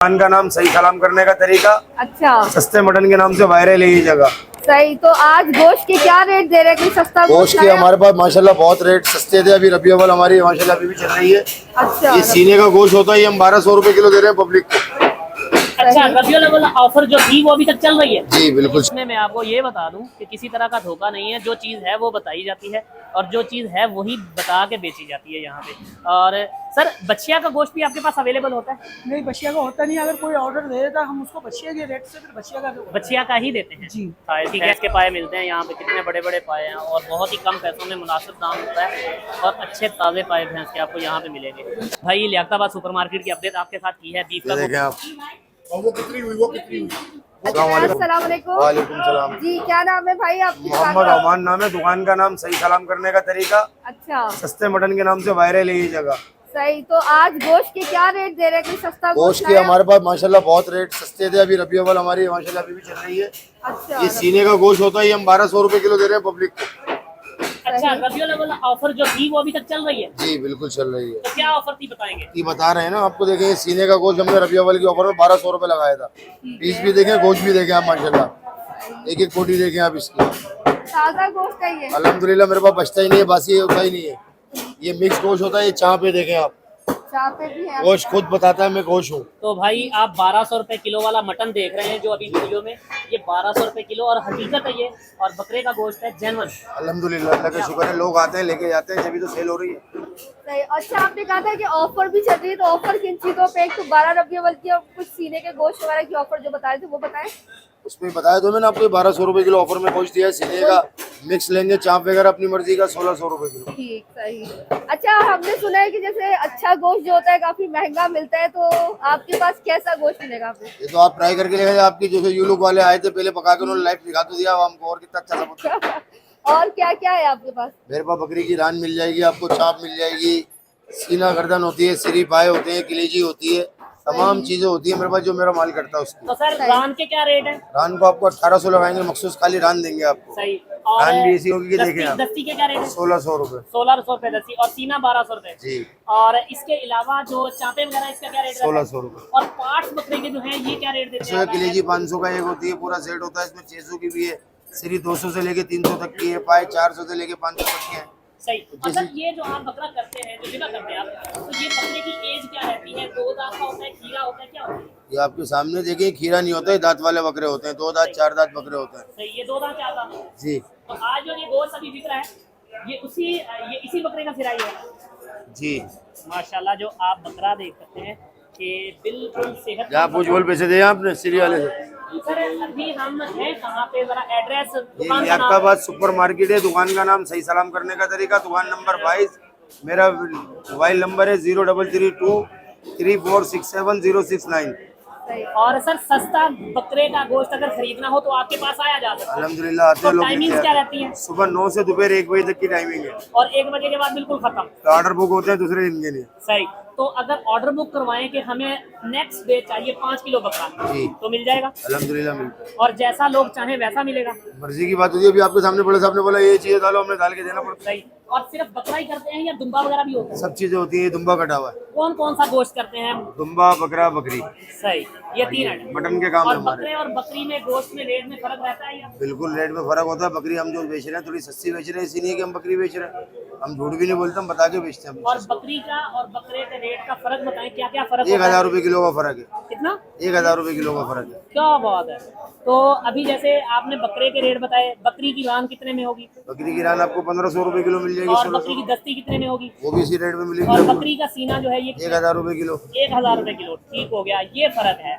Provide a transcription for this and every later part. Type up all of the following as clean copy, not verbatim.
दुकान का नाम सही सलाम करने का तरीका। अच्छा, सस्ते मटन के नाम से वायरल है ये जगह। सही। तो आज गोश्त के क्या रेट दे रहे हैं? कोई सस्ता गोश्त के हमारे पास माशाल्लाह बहुत रेट सस्ते थे। अभी रबी अव्वल हमारी माशाल्लाह अभी भी चल रही है। अच्छा, ये सीने का गोश्त होता है, ये हम 1200 रुपए किलो दे रहे हैं पब्लिक को। अच्छा, रबियुल अव्वल ऑफर जो थी वो अभी तक चल रही है जी बिल्कुल। इसमें मैं आपको ये बता दूं कि किसी तरह का धोखा नहीं है। जो चीज़ है वो बताई जाती है और जो चीज़ है वही बता के बेची जाती है यहाँ पे। और सर, बछिया का गोश्त भी आपके पास अवेलेबल होता है? नहीं, बछिया का होता नहीं। अगर कोई ऑर्डर दे देता हम उसको बछिया के रेट से फिर बछिया का ही देते हैं जी। ठीक है। इसके पाए मिलते हैं यहाँ पे, कितने बड़े बड़े पाए हैं और बहुत ही कम पैसों में मुनासिब दाम होता है और अच्छे ताज़े पाए भैंस के आपको यहाँ पे मिलेंगे। भाई लियाकताबाद सुपरमार्केट की अपडेट आपके साथ की है बीफ का देखें आप। अस्सलाम वालेकुम। वालेकुम सलाम। जी, क्या नाम है भाई आपकी दुकान मोहम्मद का? ओमान नाम है। दुकान का नाम सही सलाम करने का तरीका। अच्छा, सस्ते मटन के नाम से वायरल है ये जगह। सही। तो आज गोश्त के क्या रेट दे रहे हैं? कोई सस्ता गोश्त के लाया? हमारे पास माशाल्लाह बहुत रेट सस्ते थे। अभी रबी अव्वल हमारी माशाल्लाह अभी भी चल रही है। अच्छा, ये सीने का गोश्त होता है, ये हम 1200 रुपए किलो दे रहे हैं पब्लिक को। अच्छा, रबियुल अव्वल ऑफर जो थी वो अभी तक चल रही है? जी बिल्कुल चल रही है। तो क्या ऑफर थी बताएंगे? ये बता रहे हैं ना आपको। देखें, ये सीने का गोश्त हमने रबी अव्वल के ऑफर में 1200 रुपए लगाया था। पीस भी देखें, गोश्त भी देखें आप माशाल्लाह। एक एक कोटी देखें आप इसकी। ताज़ा गोश्त है ये? अल्हम्दुलिल्लाह मेरे पास बचता ही नहीं है, बासी होता ही नहीं है। ये मिक्स गोश्त होता है। ये चाह पे देखें आप, चाह पे भी है? गोश्त खुद बताता है मैं गोश्त हूँ। तो भाई आप 1200 रुपए किलो वाला मटन देख रहे हैं जो अभी वीडियो में, ये 1200 रुपए किलो और हकीकत है ये। और बकरे का गोश्त है जेन्युइन। अल्हम्दुलिल्लाह, अल्लाह का शुक्र है। लोग आते हैं लेके जाते हैं, जब तो सेल हो रही है। सही। अच्छा, आपने कहा था कि ऑफर भी चल रही है, तो ऑफर किन चीजों पे? एक तो 12 रबी अव्वल की और कुछ सीने के गोश्त वगैरह की ऑफर जो बताए थे वो बताएं। उसमें बताया तो मैंने आपको 1200 रुपए किलो ऑफर में गोश्त दिया है। सीने का मिक्स लेंगे चाप वगैरह अपनी मर्जी का 1600 रुपए किलो। ठीक, सही। अच्छा, हमने सुना है कि जैसे अच्छा गोश्त जो होता है काफी महंगा मिलता है, तो आपके पास कैसा गोश्त मिलेगा हमें? ये तो आप ट्राई करके देखा। आपकी जैसे यू लुक वाले आए थे पहले पका के, उन्होंने लाइव दिखा तो दिया हमको। और कितना अच्छा सब। और क्या क्या है आपके पास? मेरे पास बकरी की रान मिल जाएगी आपको, चाप मिल जाएगी, सीना गर्दन होती है, सिरी पाए होते हैं, कलेजी होती है, तमाम चीजें होती है मेरे पास जो मेरा माल करता है उसकी। तो सर रान के क्या रेट है? रान को आपको 1800 लगाएंगे, मखसूस खाली रान देंगे आपको। सही। और रान भी ऐसी होगी कि देखें आप, दस्ती के क्या रेट है? 1600 रुपए। 1600 रुपए दस्ती और सीना 1200 रुपए। जी। और इसके अलावा जो चापे वगैरह इसका क्या रेट है? 1600 रुपए। और पार्ट्स बकरे के जो है ये क्या रेट देते हैं? कलेजी 500 का एक होती है, पूरा सेट होता है। इसमें 600 की भी है, सिरी 200 से लेके 300 तक की है, पाए 400 से लेके 500 तक की है। सही। और सर ये जो आप बकरा करते हैं, जो जिला करते हैं आप, तो ये बकरे की एज क्या रहती है? 2 दांत का होता है, खीरा होता है, क्या होता है? ये आपके सामने देखिए, खीरा नहीं होता है, दांत वाले बकरे होते हैं। 2 दांत 4 दांत बकरे होते हैं। सही, ये 2 दांत 4 दांत। जी तो आज जो ये गोश्त अभी बिक रहा है ये इसी बकरे का सिराई है। जी। माशाल्लाह, जो आप बकरा देख सकते हैं कि बिल्कुल सेहत। क्या पूछ बोल पैसे दिए आपने सिरी वाले से? सर अभी हम हैं कहाँ पे, जरा एड्रेस ये दुकान का नाम? लियाकताबाद सुपर मार्केट है। दुकान का नाम सही सलाम करने का तरीका। दुकान नंबर 22। मेरा मोबाइल नंबर है 0332 3467 069। सही। और सर सस्ता बकरे का गोश्त अगर खरीदना हो तो आपके पास आया जा सकता है। अल्हम्दुलिल्लाह आते हैं तो लोग। टाइमिंग्स क्या रहती हैं? सुबह 9 से दोपहर 1 बजे तक की टाइमिंग है। और 1 बजे के बाद बिल्कुल खत्म। तो ऑर्डर बुक होते हैं दूसरे दिन के लिए। सही। तो अगर ऑर्डर बुक करवाएं कि हमें नेक्स्ट डे चाहिए 5 किलो बकरा, जी। तो मिल जाएगा? अल्हम्दुलिल्लाह मिलता है। और जैसा लोग चाहें वैसा मिलेगा? मर्जी की बात होती है। अभी आपके सामने बड़े साहब ने बोला ये चीजें डालो, हमने डाल के देना पड़ता सही। और सिर्फ बकरा ही करते हैं या दुम्बा वगैरह भी होता है। है? सब चीजें होती है। दुम्बा कटा हुआ है, कौन कौन सा गोश्त करते हैं? दुम्बा, बकरा, बकरी। सही, ये 3 आइटम। मटन के काम है और हमारे। बकरे और बकरी में गोश्त में रेट में फर्क रहता है या? बिल्कुल रेट में फर्क होता है। बकरी हम जो बेच रहे हैं थोड़ी सस्ती बेच रहे हैं, इसी नहीं कि हम बकरी बेच रहे हैं। हम झूठ भी नहीं बोलते, हम बता के बेचते हैं। और बकरी का और बकरे के रेट का फर्क बताएं, क्या क्या फर्क 1000 रुपए किलो का फर्क है। कितना? 1000 रुपए किलो का फर्क है। क्या बात है। तो अभी जैसे आपने बकरे के रेट बताए, बकरी की रान कितने में होगी? बकरी की रान आपको 1500 रुपए किलो मिल जाएगी। और 1600 बकरी की दस्ती कितने में होगी? वो भी इसी रेट में और मिलेगी। बकरी का सीना जो है ये 1000 रुपए किलो। 1000 रुपए किलो। ठीक हो गया, ये फर्क है।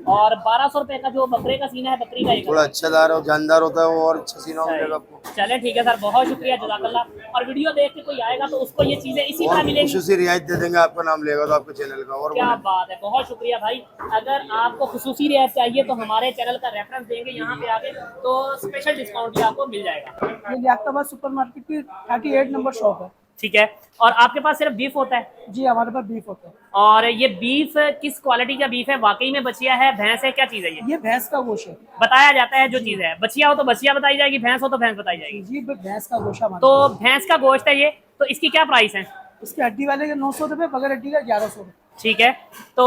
और 1200 रुपए का जो बकरे का सीना है, बकरी का थोड़ा अच्छा दार और जानदार होता है वो, और अच्छा सीना हो जाएगा आपको। चले ठीक है सर, बहुत शुक्रिया, जज़ाकल्लाह। और वीडियो देख के कोई आएगा तो उसको ये चीजें इसी तरह और मिलेंगी? खुसूसी रियायत दे देंगे, आपका नाम लेगा तो आपके चैनल का। और क्या बात है, बहुत शुक्रिया भाई। अगर आपको खुसूसी रियायत चाहिए तो हमारे चैनल का रेफरेंस देंगे यहाँ पे आके, तो स्पेशल डिस्काउंट भी आपको मिल जाएगा। ये लियाकताबाद सुपर मार्केट की 38 नंबर शॉप है। ठीक है। और आपके पास सिर्फ बीफ होता है? जी, हमारे पास बीफ होता है। और ये बीफ किस क्वालिटी का बीफ है? वाकई में बछिया है, भैंस है, क्या चीज है ये भैंस का गोश्त है। बताया जाता है जो चीज है, बछिया हो तो बछिया बताई जाएगी, भैंस हो तो भैंस बताई जाएगी। जी, भैंस का गोश्त हमारे तो पास। भैंस का गोश्त है ये, तो इसकी क्या प्राइस है? इसके हड्डी वाले के 900 रुपये, बगैर हड्डी का 1100 रुपये। ठीक है। तो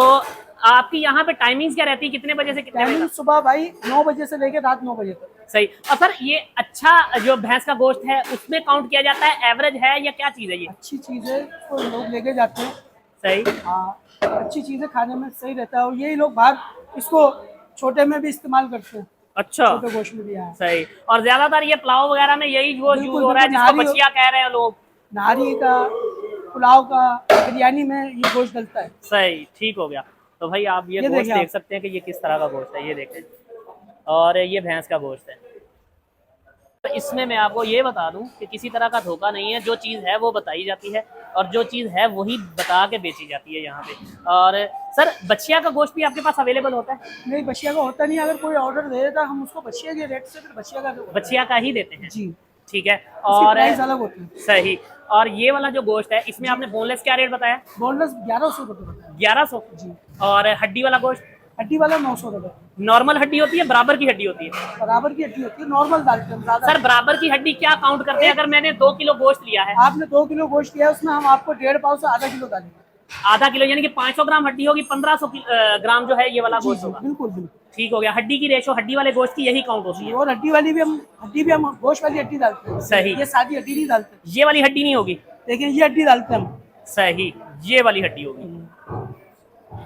आपकी यहाँ पे टाइमिंग्स क्या रहती है, कितने बजे से कितने बजे टाइमिंग तक? सुबह भाई 9 बजे से लेकर रात 9 बजे तक। सही। और सर ये अच्छा जो भैंस का गोश्त है उसमें काउंट किया जाता है, एवरेज है या क्या चीज है ये? अच्छी चीज है, तो लोग लेके जाते हैं। सही। हाँ, अच्छी चीजें खाने में सही रहता है, और यही लोग बाहर इसको छोटे में भी इस्तेमाल करते हैं, अच्छा छोटे गोश्त में भी। हाँ, सही। और ज्यादातर ये पुलाव वगैरह में यही गोश्त यूज बिल्कुल, हो रहा है बिल्कुल, जिसको नारी- बछिया कह रहे हैं लोग। नारी का, पुलाव का, बिरयानी में ये गोश्त डलता है। सही, ठीक हो गया। तो भाई आप ये ये गोश्त देखिए देख आप। सकते हैं कि ये किस तरह का गोश्त है, ये देखें। और ये भैंस का गोश्त है। तो इसमें मैं आपको ये बता दूं कि किसी तरह का धोखा नहीं है, जो चीज़ है वो बताई जाती है और जो चीज़ है वही बता के बेची जाती है यहाँ पे। और सर बछिया का गोश्त भी आपके पास अवेलेबल होता है? नहीं, बछिया का होता नहीं, अगर कोई ऑर्डर दे देता हम उसको बछिया के रेट से फिर बछिया का बछिया का ही देते हैं? जी, ठीक है। उसकी और प्राइस अलग होती है। सही। और ये वाला जो गोश्त है इसमें आपने बोनलेस क्या रेट बताया? बोनलेस 1100 रुपये होता है 1100। जी। और हड्डी वाला गोश्त? हड्डी वाला 900 रुपये। नॉर्मल हड्डी होती है, बराबर की हड्डी होती है? बराबर की हड्डी होती है, नॉर्मल डालते हैं ज्यादा। सर बराबर की हड्डी क्या काउंट करते हैं? अगर मैंने 2 किलो गोश्त लिया है, आपने 2 किलो गोश्त लिया है, उसमें हम आपको 1.5 पाव से आधा किलो डालेंगे। आधा किलो यानी कि 500 ग्राम हड्डी होगी, 1500 ग्राम जो है ये वाला जी गोश्त जी, होगा। बिल्कुल बिल्कुल। ठीक हो गया। हड्डी की रेशो हड्डी वाले गोश्त की यही काउंट होती है? और हड्डी भी हम गोश्त वाली हड्डी डालते हैं। सही। ये सादी हड्डी नहीं डालते, ये वाली हड्डी नहीं होगी? लेकिन ये हड्डी डालते हैं हम। सही, ये वाली हड्डी होगी।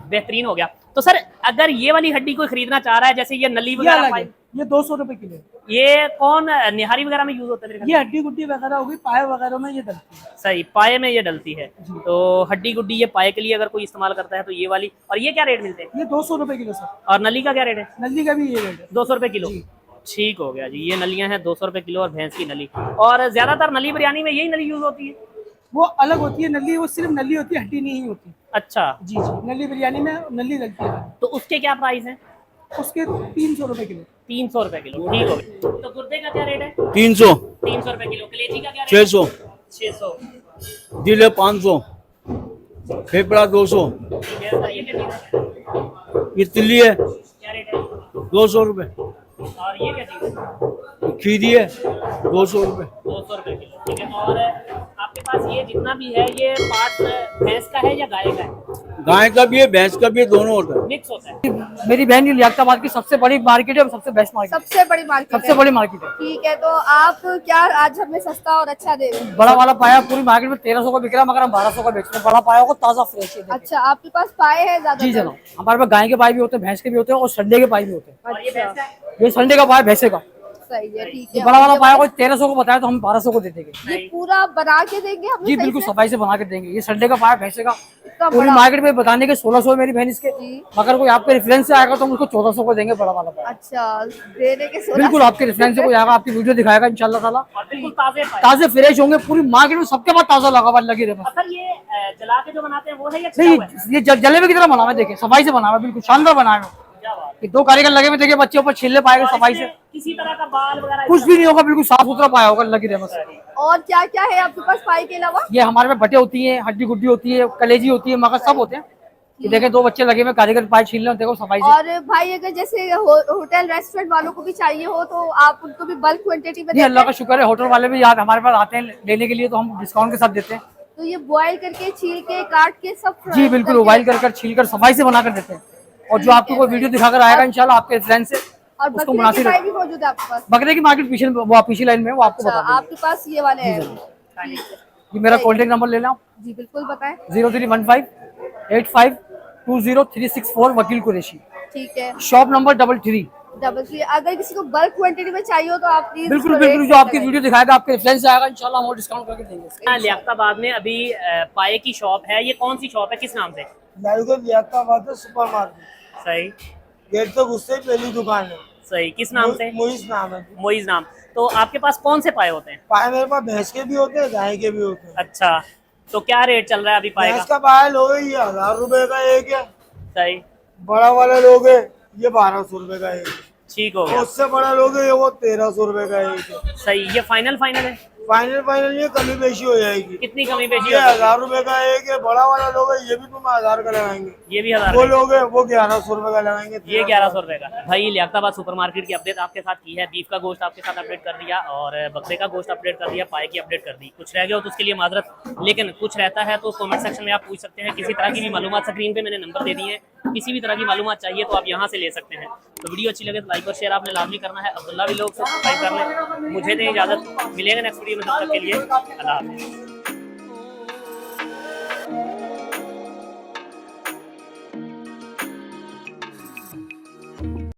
बेहतरीन हो गया। तो सर अगर ये वाली हड्डी कोई खरीदना चाह रहा है, जैसे ये नली ये वगैरह अलग है, पाई, ये 200 रुपए किलो है। ये कौन निहारी वगैरह में यूज होता है मेरे ख्याल ये हड्डी गुड्डी वगैरह होगी, पाए वगैरह में ये डलती है। से? सही, पाए में ये डलती है। तो हड्डी गुड्डी ये पाए के लिए अगर कोई इस्तेमाल करता है तो ये वाली। और ये क्या रेट मिलते हैं? ये 200 रुपए किलो सर। और नली का क्या रेट है? नल्ली का भी ये रेट है। 200 रुपए किलो। ठीक हो गया जी। ये नलियां हैं 200 रुपए किलो और भैंस की नली। और ज्यादातर नली बिरयानी में यही नली यूज होती है? वो अलग होती है नल्ली, वो सिर्फ नल्ली होती है, हड्डी नहीं होती। अच्छा। जी जी, नल्ली बिरयानी में नल्ली डलती है। तो उसके क्या प्राइस है? उसके 300 रुपए किलो। 300 रुपए किलो। ठीक हो गया। तो गुर्दे का क्या रेट है? 300, 300 रुपए किलो। कलेजी का क्या रेट? 600, 600। दिल है 500, फेफड़ा 200, ठीक है सर, ये क्या चीज़ है? ये तिल्ली है क्या रेट है? 200 रुपए, और ये क्या चीज़ है? खीरी है 200 रुपए, 200 रुपए किलो। ठीक है। और आपके पास ये जितना भी है ये पार्ट भैंस का है या गाय का है? गाय का भी है भैंस का भी है, दोनों होता है। मिक्स होता है? मेरी बहन ये लियाकताबाद की सबसे बड़ी मार्केट है और सबसे बेस्ट मार्केट, सबसे बड़ी मार्केट सबसे है। बड़ी मार्केट है। ठीक है, तो आप क्या आज हमें सस्ता और अच्छा दे रहे हैं? बड़ा वाला पाया पूरी मार्केट में 1300 का बिक रहा है, मगर हम 1200 का बेच रहे हैं। बड़ा पाया को ताजा फ्रेश है। अच्छा, आपके पास पाए हैं ज्यादा? जी जनाब, हमारे पास गाय के पाए भी होते हैं, भैंस के भी होते हैं और संडे के पाए भी होते हैं। और ये भैंस का है? ये संडे का पाया भैंसे का, सही है, ठीक ये है। बड़ा वाला और पाया को 1300 को बताया तो हम 1200 को दे देंगे। ये पूरा बना के देंगे हमें? जी सही बिल्कुल, से? सफाई से बना के देंगे। ये संडे का पाया भैंसे का, इतना पूरी बड़ा? मार्केट में बताने के 1600 मेरी बहन इसके, जी। मगर कोई आपके रेफरेंस से आएगा तो हम उसको 1400 को देंगे। बड़ा वाला पाया अच्छा, देने के 16 बिल्कुल आपके रेफरेंस से कोई आएगा, आपकी वीडियो दिखाएगा इंशाल्लाह ताला, और बिल्कुल ताजे पाए? ताजे फ्रेश होंगे। पूरी मार्केट में सबके पास ताजा लगा हुआ लगी रहे। और सर ये जला के जो बनाते हैं वो है या छिला नहीं, हुआ है? ये जलेबी की तरह बना हुआ है, देखिए सफाई से बना हुआ है, बिल्कुल शानदार बना हुआ है। क्या बात है। ये 2 कारीगर लगे हुए, देखिए बच्चे ऊपर छीलने पाएंगे और सफाई इसमें से, किसी तरह का बाल वगैरह कुछ भी नहीं होगा, बिल्कुल साफ सुथरा पाया होगा लगी रहे बस। और क्या क्या है आपके पास पाए के अलावा? ये हमारे में बटे होती है, हड्डी गुड्डी होती है, कलेजी होती है, मगर सब होते हैं। ये देखें 2 बच्चे लगे हुए कारीगर पाए छील रहे, देखो सफाई से। और भाई अगर जैसे होटल रेस्टोरेंट वालों को भी चाहिए हो तो आप उनको भी बल्क क्वांटिटी में नहीं, अल्लाह का देते हैं? शुक्र है, होटल वाले भी यार हमारे पास आते हैं लेने के लिए, तो हम डिस्काउंट के साथ देते हैं। तो ये बॉयल करके, छील के, काट के सब जी बिल्कुल, उबाइल कर छील कर सफाई से बना कर देते हैं। और जो आपको कोई वीडियो दिखाकर आएगा इंशाल्लाह आपके फ्रेंड से, और उसको बकरे की मुनासिब पाए भी मौजूद है आपके पास? बकरे की मार्केट पीछे, वो पीछे लाइन में है, वो आपको अच्छा, बता आपके पास ये वाले हैं? ठीक है। देंगे। ये मेरा कॉन्टेक्ट नंबर ले लो, जी बिल्कुल बताएं। 031585203664 वकील कुरैशी, ठीक है। Shop number 33। 33। अगर किसी को बल्क क्वांटिटी में चाहिए हो तो आप प्लीज बिल्कुल बिल्कुल, जो आपकी वीडियो दिखाएगा आपके रेफरेंस से आएगा इंशाल्लाह हम डिस्काउंट करके देंगे। लियाकताबाद में अभी पाए की शॉप है, ये कौन सी शॉप है, किस नाम से? लियाकताबाद सुपर मार्केट, सही गेट से घुसते ही पहली दुकान है। सही। किस नाम से? मुइस नाम है। मोइज नाम। तो आपके पास कौन से पाए होते हैं? पाए मेरे पास भैंस के भी होते हैं, गाय के भी होते हैं। अच्छा, तो क्या रेट चल रहा है अभी पाए भैंस का? का पाया लोगे ये 1000 रुपए का एक है, सही, बड़ा वाला लोगे ये 1200 रुपए का एक है, ठीक हो गया। उससे बड़ा लोगे ये वो 1300 रुपए का एक है। सही। ये फाइनल है? फाइनल ये कमी बेशी हो जाएगी। कितनी कमी पेशी ये होगी? 1000 रुपए का एक है, बड़ा वाला लोगे ये भी तुम 1000 का लगाएंगे, ये भी 1000 वो का? लोगे वो 1100 रुपए का लगाएंगे। ये 1100 रुपए का। भाई लियाकताबाद सुपरमार्केट की अपडेट आपके साथ की है। बीफ का गोश्त आपके साथ अपडेट कर दिया और बकरे का गोश्त अपडेट कर दिया, पाए की अपडेट कर दी। कुछ रह गया हो तो उसके लिए माजरत, लेकिन कुछ रहता है तो कमेंट सेक्शन में आप पूछ सकते हैं। किसी तरह की भी मालूमात स्क्रीन पे मैंने नंबर दे दिए हैं, किसी भी तरह की मालूमात चाहिए तो आप यहाँ से ले सकते हैं। तो वीडियो अच्छी लगे तो लाइक और शेयर आपने लाजमी करना है। अब्दुल्ला भी लोग सब्सक्राइब कर लें। मुझे दें इजाज़त, मिलेंगे नेक्स्ट वीडियो में, तब तक के लिए अल्लाह हाफ़िज़।